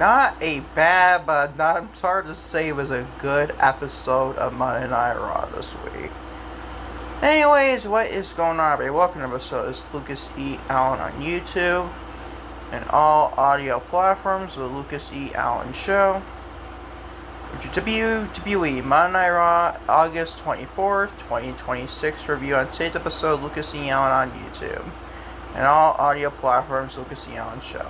Not a bad, but not, it's hard to say it was a good episode of Monday Night Raw this week. Anyways, what is going on, everybody? Welcome to episode is LucasEAllen on YouTube and all audio platforms. The LucasEAllen Show, which is WWE Monday Night Raw, August 24th, 2026 review on today's episode. LucasEAllen on YouTube and all audio platforms. LucasEAllen Show.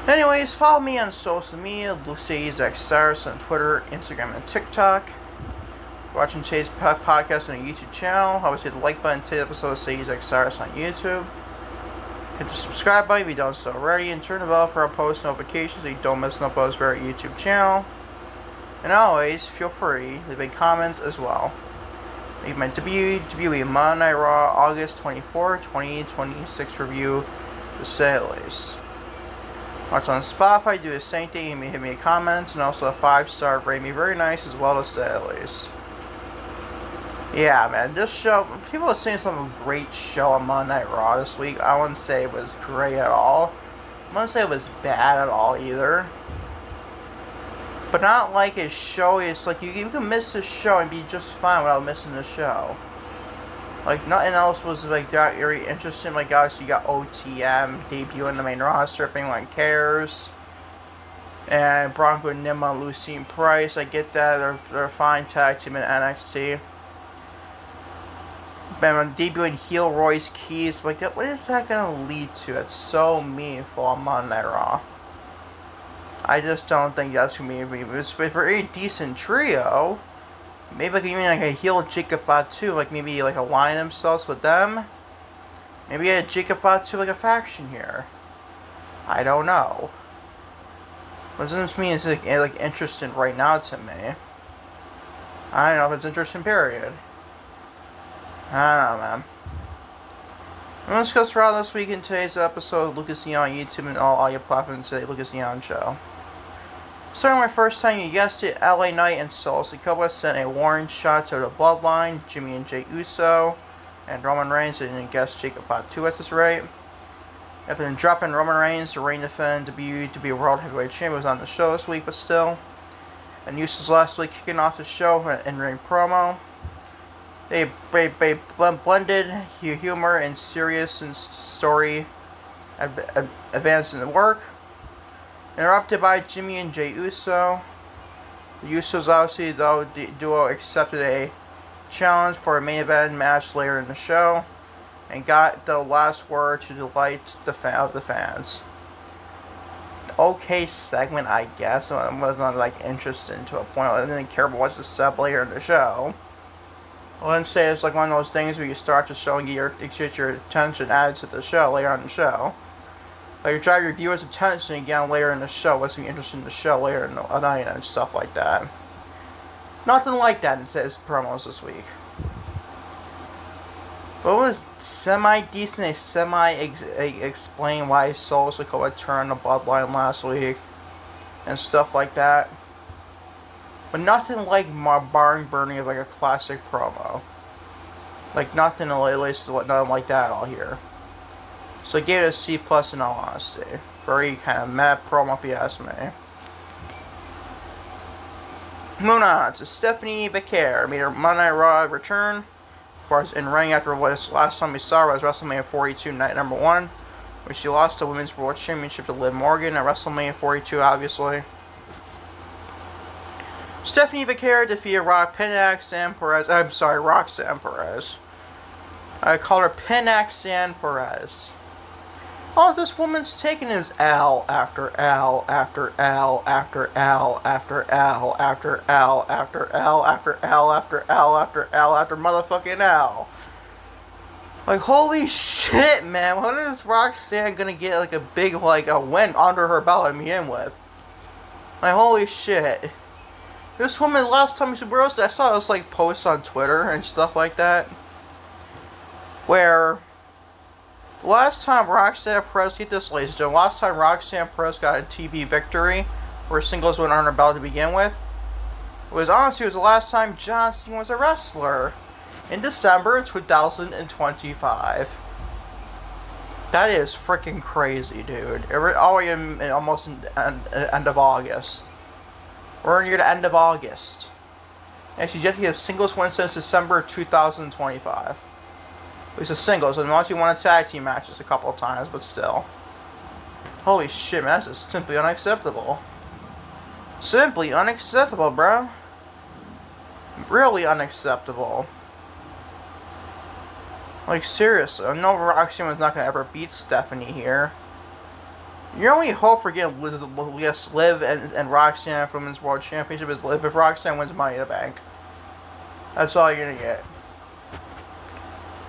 Anyways, follow me on social media, LucasEAllen on Twitter, Instagram, and TikTok. Watching today's podcast on a YouTube channel. Obviously, hit the like button. Today's episode of LucasEAllen on YouTube. Hit the subscribe button if you don't so already, and turn the bell for our post notifications so you don't miss an upload for our YouTube channel. And always, feel free to leave a comment as well. Leave my WWE Monday Night Raw August 24, 2026 review, to say the least. Watch on Spotify, do the same thing. You may hit me a comment and also a 5-star rate me, very nice as well, to say the least. Yeah, man, this show, people are saying some great show on Monday Night Raw this week. I wouldn't say it was great at all. I wouldn't say it was bad at all either. But not like a show, it's like you can miss the show and be just fine without missing the show. Like, nothing else was, like, that very interesting. Like, obviously, you got OTM debuting the main roster, if anyone cares. And Bronco Nima, Lucine Price, I get that. They're a fine tag team in NXT. But debuting heel Royce Keys, like, what is that going to lead to? It's so meaningful on Monday Night Raw. I just don't think that's going to be it's a very decent trio. Maybe like even like a heel Jacob Fatu, like maybe like align themselves with them. Maybe a Jacob Fatu like a faction here. I don't know. What does this mean? It's like interesting right now to me. I don't know if it's interesting. Period. I don't know, man. Let's discuss Raw this week in today's episode of LucasEAllen on YouTube and all audio platforms today. LucasEAllen Show. Starting my first time, you guessed it, LA Knight and Solo Sikoa sent a warning shot to the Bloodline, Jimmy and Jey Uso, and Roman Reigns. I didn't guess Jacob Fatu at this rate. After then dropping Roman Reigns, the reign defend WWE World Heavyweight Champion was on the show this week, but still. And Usos last week kicking off the show for an in-ring promo. They blended humor and serious and story advancing the work. Interrupted by Jimmy and Jey Uso. The Usos, obviously, though, the duo accepted a challenge for a main event match later in the show and got the last word to delight the fans. Okay segment, I guess. It wasn't like interesting to a point. I didn't care about what's the step later in the show. I wouldn't say it's like one of those things where you start the show and get your attention added to the show later on in the show. Like, you drive your viewers' attention again later in the show, what's interesting in the show later in the night and stuff like that. Nothing like that in his promos this week. But it was semi-decent. They semi-explain why Solo Sikoa turned the Bloodline last week and stuff like that. But nothing like barn burning of like a classic promo. Like, nothing like that at all here. So I gave it a C+ in all honesty. Very kind of mad promo if you ask me. Moving on to Stephanie Becker. Made her Monday Night Raw return. As far as in ring after what last time we saw was WrestleMania 42 night number 1. Where she lost the Women's World Championship to Liv Morgan at WrestleMania 42 obviously. Stephanie Becker defeated Roxanne Perez. I called her Roxanne Perez. All this woman's taking is L after L after L after L after L after L after L after L after L after L after motherfucking L. Like, holy shit, man. When is Roxanne gonna get like a big a win under her belt to begin with? Like, holy shit. This woman, last time she roasted, I saw this like posts on Twitter and stuff like that, where the last time Roxanne Perez, get this ladies and gentlemen, last time Roxanne Perez got a TV victory, where singles went on her belt to begin with, it was the last time John Cena was a wrestler, in December 2025. That is freaking crazy, dude. Oh, in almost end of August. We're near the end of August. And she's yet to get a singles win since December 2025. At least a singles, and once you won a tag team matches a couple of times, but still. Holy shit, man, this is simply unacceptable. Simply unacceptable, bro. Really unacceptable. Like, seriously, I know Roxanne was not going to ever beat Stephanie here. Your only hope for getting Liv and Roxanne from Women's World Championship is Liv if Roxanne wins Money in the Bank. That's all you're going to get.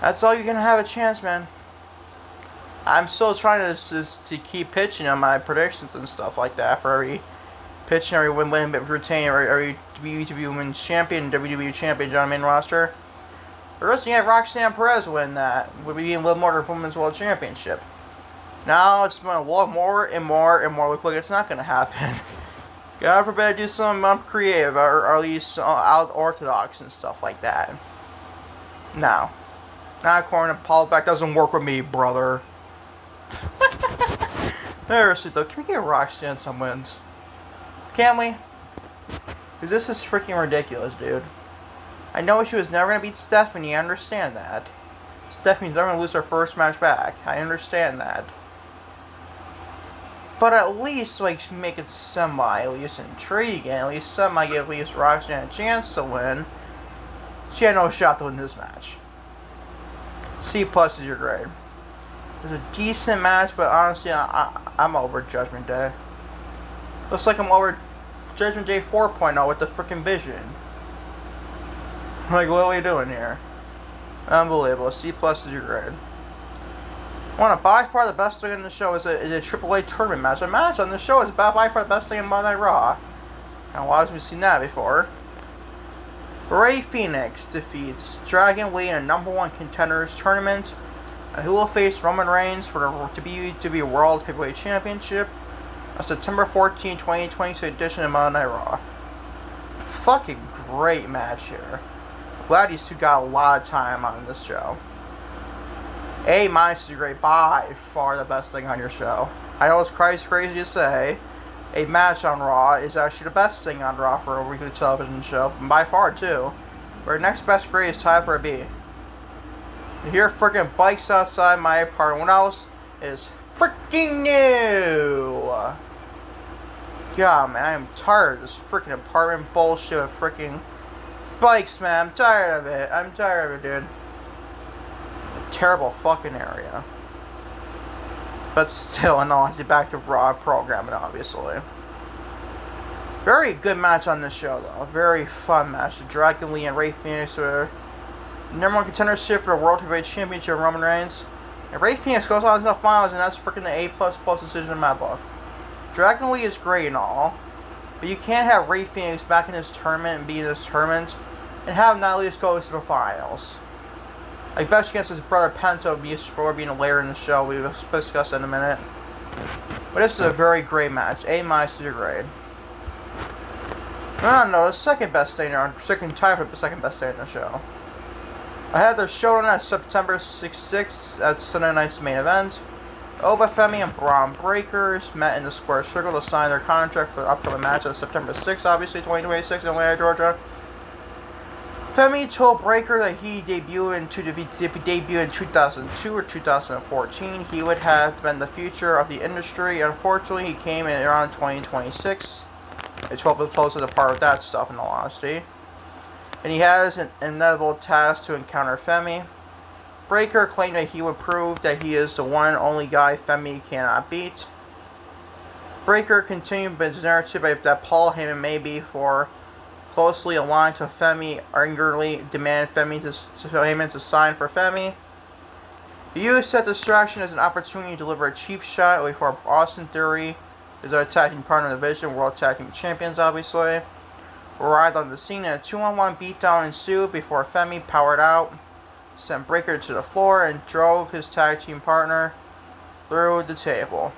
That's all you're going to have a chance, man. I'm still trying to keep pitching on my predictions and stuff like that for every pitch and every win, retain every WWE Women's Champion, WWE Champion on the main roster. We're looking at Roxanne Perez win that. We'll be getting Liv Morgan for Women's World Championship. Now it's going to look more and more and more look like it's not going to happen. God forbid do something creative or at least unorthodox and stuff like that. No. Not according to Paul. That doesn't work with me, brother. Seriously though, can we get Roxanne some wins? Can't we? Because this is freaking ridiculous, dude. I know she was never going to beat Stephanie, I understand that. Stephanie's never going to lose her first match back, I understand that. But at least, like, make it at least intriguing, at least give at least Roxanne a chance to win. She had no shot to win this match. C+ is your grade. It was a decent match, but honestly, I'm over Judgment Day. Looks like I'm over Judgment Day 4.0 with the freaking Vision. Like, what are we doing here? Unbelievable. C+ is your grade. By far the best thing in the show is a AAA tournament match. A match on the show is by far the best thing in Monday Night Raw. And why haven't we seen that before? Rey Fenix defeats Dragon Lee in a #1 contenders tournament. And who will face Roman Reigns for the WWE World Heavyweight Championship on September 14, 2022 edition of Monday Night Raw. Fucking great match here. Glad these two got a lot of time on this show. A- is great, by far the best thing on your show. I know it's crazy to say. A match on Raw is actually the best thing on Raw for a weekly television show, and by far too. Our next best grade is tied for a B. You hear freaking bikes outside my apartment. What else is freaking new? God, man, I am tired of this freaking apartment bullshit with freaking bikes, man. I'm tired of it. I'm tired of it, dude. A terrible fucking area. But still, and honestly, back to Raw programming, obviously. Very good match on this show, though. Very fun match. Dragon Lee and Rey Fenix were #1 contendership for the World Heavyweight Championship, Roman Reigns. And Rey Fenix goes on to the finals, and that's freaking the A++ decision in my book. Dragon Lee is great and all, but you can't have Rey Fenix back in this tournament and be in this tournament and have him not at least go to the finals. Like, best against his brother Penta before being a layer in the show. We will discuss that in a minute. But this is a very great match. A- is your grade. I don't know, the second best thing on second time for the second best thing in the show. I had their show on September 6th at Sunday night's main event. Oba Femi and Braun Breakers met in the square circle to sign their contract for the upcoming match on September 6th, obviously 2026 in Atlanta, Georgia. Femi told Breaker that he debuted in 2002 or 2014, he would have been the future of the industry. Unfortunately, he came in around 2026. It's hopefully close to the part of that stuff, in all honesty. And he has an inevitable task to encounter Femi. Breaker claimed that he would prove that he is the one and only guy Femi cannot beat. Breaker continued his narrative that Paul Heyman may be for closely aligned to Femi, angrily demanded Heyman to sign for Femi. He used that distraction as an opportunity to deliver a cheap shot before Austin Theory, his attacking partner in the division, World Tag Team Champions obviously, arrived on the scene and a 2-on-1 beatdown ensued before Femi powered out, sent Breaker to the floor, and drove his tag team partner through the table.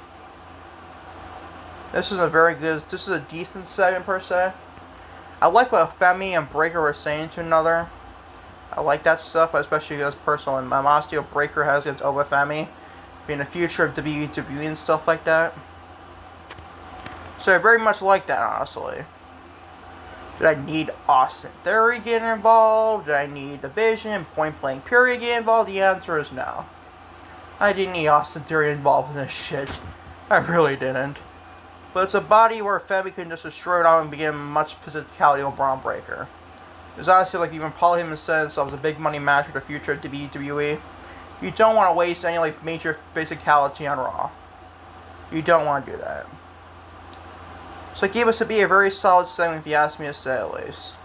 This is a decent segment per se. I like what Femi and Breaker were saying to another. I like that stuff, especially as personal animosity Breaker has against Oba Femi. being the future of WWE and stuff like that. So I very much like that, honestly. Did I need Austin Theory getting involved? Did I need the Vision, Point Blank Period get involved? The answer is no. I didn't need Austin Theory involved in this shit. I really didn't. But it's a body where Femi can just destroy it out and begin much physicality over Braun Breaker. It's honestly like even Paul Heyman said, so it was a big money match for the future of WWE. You don't want to waste any like major physicality on Raw. You don't want to do that. So it gave us to be a very solid segment if you ask me to say at least.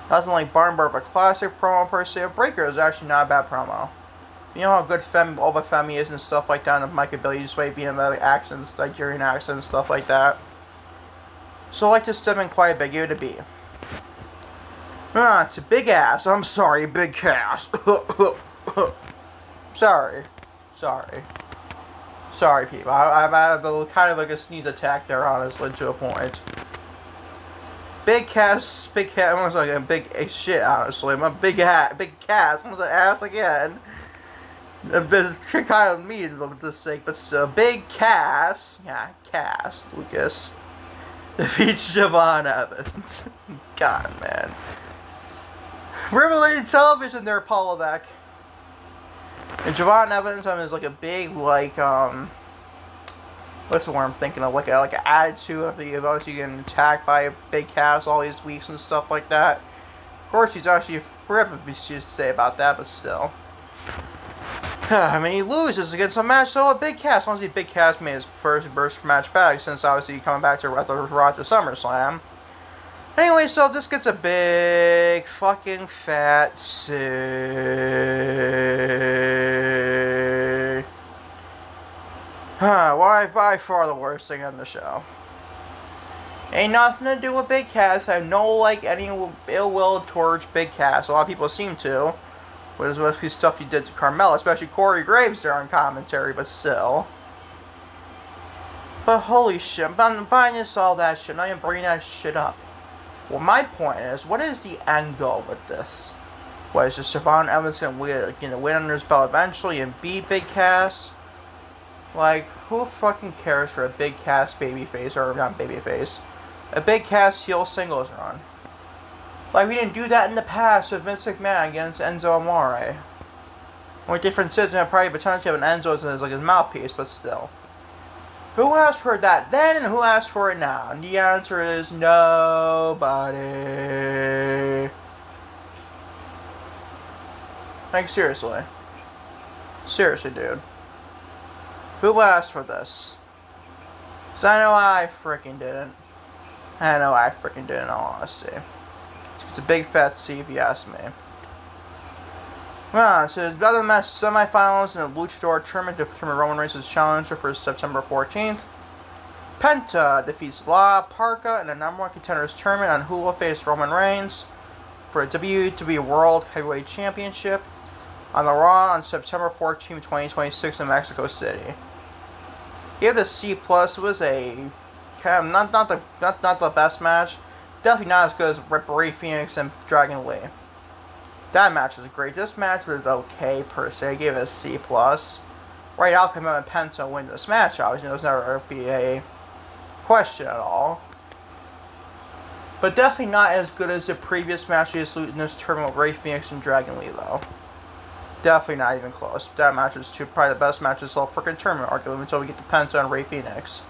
Nothing like Barnbar, but classic promo per se. Breaker is actually not a bad promo. You know how good Oba Femi is and stuff like that, and Mike ability to sway being about accents, Nigerian accents, stuff like that. So I like this segment quite a bit, give it a B. It's a big ass. I'm sorry, big cast. Sorry, people. I have a kind of like a sneeze attack there, honestly, to a point. Big cast, almost like a big shit, honestly. My big cast, almost an ass again. It's kind of mean with this sake, but still, big cast. Yeah, cast, Lucas. Defeats Javon Evans. God, man. Rivelated television there, Paul Levesque. And Javon Evans is like a big, like, what's the word I'm thinking of? Like an attitude of the obviously getting attacked by a big cast all these weeks and stuff like that. Of course, he's actually a rip if we should say about that, but still. I mean, he loses against a match, so a big cast. Honestly, big cast made his first burst match back since obviously coming back to Raw to SummerSlam. Anyway, so this gets a big fucking fat C. Why by far the worst thing on the show. Ain't nothing to do with Big Cass. I have no like any ill will towards Big Cass. A lot of people seem to. With the stuff he did to Carmella, especially Corey Graves there on commentary, but still. But holy shit, I'm buying this all that shit. I'm not even bringing that shit up. Well, my point is, what is the end goal with this? What is just Javon Evans gonna win under his belt eventually and beat Big Cass? Like, who fucking cares for a Big Cass babyface, or not babyface, a Big Cass heel singles run? Like, we didn't do that in the past with Vince McMahon against Enzo Amore. Only difference is, probably potentially have an Enzo as like his mouthpiece, but still. Who asked for that then, and who asked for it now? And the answer is nobody. Like, seriously. Seriously, dude. Who asked for this? So I know I freaking didn't. I know I freaking didn't, in all honesty. It's a big fat C if you ask me. So the other match, semifinals in the Luchador tournament to determine Roman Reigns' challenger for September 14th. Penta defeats La Parka in the number one contenders tournament on who will face Roman Reigns for the WWE World Heavyweight Championship on the Raw on September 14, 2026 in Mexico City. Gave the C+. It was a kind of not the best match. Definitely not as good as Bray Phoenix and Dragon Lee. That match was great. This match was okay per se. I gave it a C+. Right outcome and Penta win this match. Obviously, there's never be a question at all. But definitely not as good as the previous match in this tournament with Ray Phoenix and Dragon Lee, though. Definitely not even close. That match is probably the best match of this whole freaking tournament, arguably, until we get to Penta and Ray Phoenix.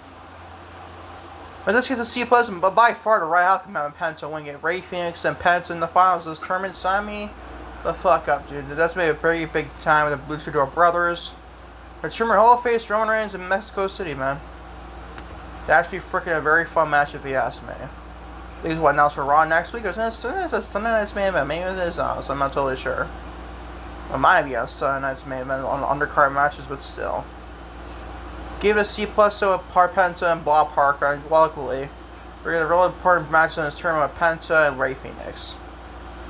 But this gets a C+, but by far the right outcome and Penta win it. Ray Phoenix and Penta in the finals of this tournament. Sign me the fuck up, dude. That's made a very big time with the Luchador brothers. The tournament Hall of Face Roman Reigns in Mexico City, man. That's actually freaking a very fun match if you ask me. This is what announced for Raw next week. It's a Sunday Night's main event. Maybe it is not, so I'm not totally sure. It might be on Sunday Night's main event on the undercard matches, but still. Give it a C+ to Penta and Blah Parker, and luckily, we're going to really important match in this tournament with Penta and Ray Phoenix.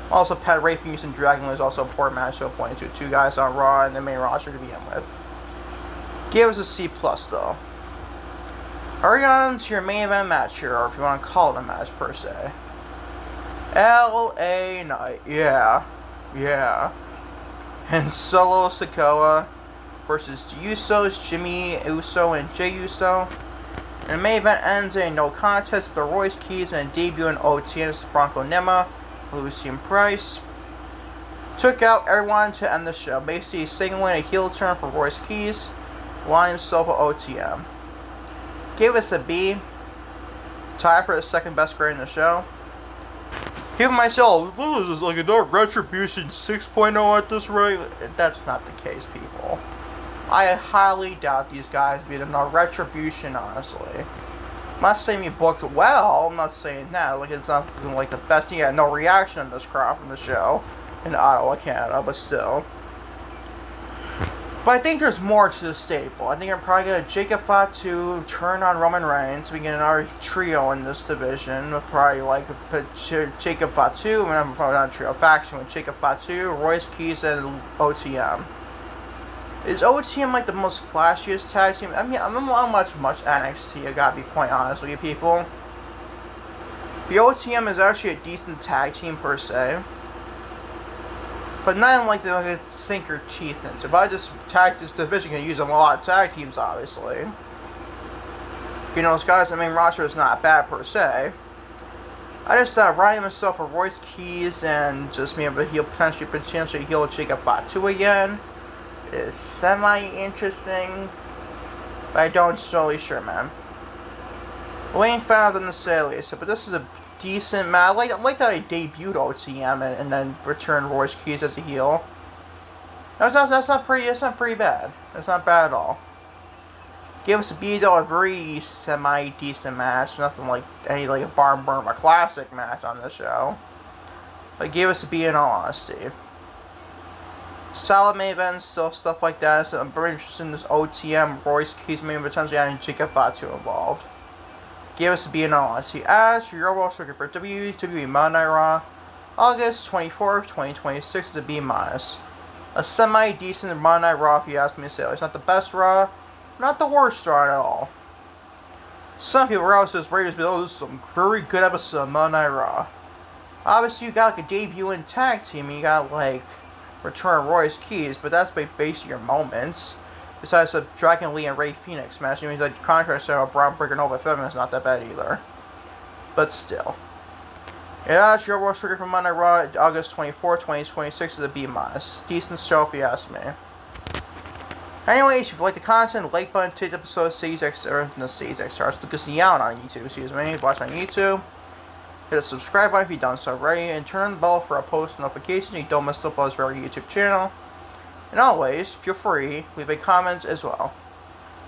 Also, Ray Phoenix and Dragon Lee is also an important match to a point to two guys on Raw and the main roster to begin with. Give us a C+ though. Hurry on to your main event match here, or if you want to call it a match per se. LA Knight, yeah. And Solo Sikoa versus the Usos, Jimmy Uso and Jey Uso. And the main event ends in a no contest with the Royce Keys and a debut in OT against Bronco Nima, Lucian Price. Took out everyone to end the show, basically signaling a heel turn for Royce Keys, lying himself at OTM. Gave us a B, tie for the second best grade in the show. Give myself, what is this, like another Retribution 6.0 at this rate? That's not the case, people. I highly doubt these guys beat another Retribution, honestly. I'm not saying you booked well, I'm not saying that. Like, it's not like the best thing. You had no reaction on this crowd from the show in Ottawa, Canada, but still. But I think there's more to the stable. I think I'm probably going to Jacob Fatu turn on Roman Reigns. We get another trio in this division. We'll probably like put Jacob Fatu, and I'm probably not a trio faction with Jacob Fatu, Royce Keys, and OTM. Is OTM like the most flashiest tag team? I mean, I'm not much NXT, I gotta be quite honest with you people. The OTM is actually a decent tag team per se. But not like they sink your teeth into. If I just tag this division, you can use a lot of tag teams, obviously. You know, those guys, the main roster is not bad per se. I just thought Ryan himself for Royce Keys and just being able to heal, potentially heal Jacob Fatu again is semi-interesting. But I don't totally sure, man. Wayne found in the Salient, but this is a decent match. I like that I debuted OTM and then returned Royce Keys as a heel. That's not pretty bad. That's not bad at all. Gave us a B though, a very semi-decent match. Nothing like any like a Barn Burma classic match on this show. But gave us a B in all honesty. Solid main events, stuff like that. So I'm very interested in this OTM Royce Keys main potentially having Jacob Fatu involved. Gave us a B in all honesty. As for your overall circuit for WWE Monday Night Raw, August 24th, 2026 is a B-. A semi-decent Monday Night Raw if you ask me to say. It's not the best Raw, not the worst Raw at all. Some people are also rated as, oh, this is some very good episode of Monday Night Raw. Obviously you got like a debut in tag team, and you got like return Royce Keys, but that's basically your moments. Besides the Dragon Lee and Rey Fenix match, I mean, the contrast of Braun Breaker Nova Feminine is not that bad either. But still. Yeah, it's your World Circuit from Monday Raw, August 24, 2026 is a B-. Decent show if you ask me. Anyways, if you like the content, like button, today's episode of LucasEAllen on YouTube, excuse me, watch on YouTube. Hit the subscribe button if you don't so already, and turn the bell for a post notification so you don't miss the uploads of our YouTube channel. And always, feel free, leave a comment as well.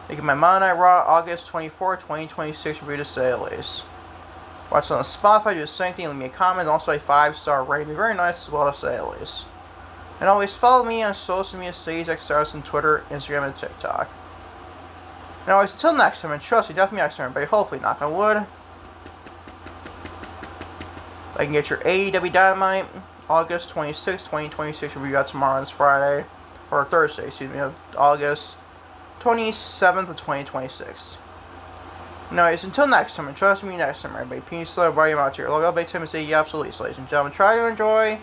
Look at my Monday Night Raw, August 24, 2026 review to say at least. Watch on Spotify, do the same thing, leave me a comment, and also a 5-star rating, be very nice as well to say at least. And always follow me on social media sites like Stars on Twitter, Instagram, and TikTok. And always, until next time, and trust me, definitely next time, but hopefully, knock on wood, I can get your AEW Dynamite, August 26, 2026 review out tomorrow, this Friday. Or Thursday, excuse me, of August 27th of 2026. Anyways, until next time, and trust me next time, everybody. Peace, love, everybody. I'm out here. Love, everybody. Tim and say, yeah, absolutely, ladies and gentlemen. Try to enjoy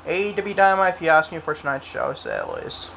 AEW Dynamite if you ask me for tonight's show, say at least.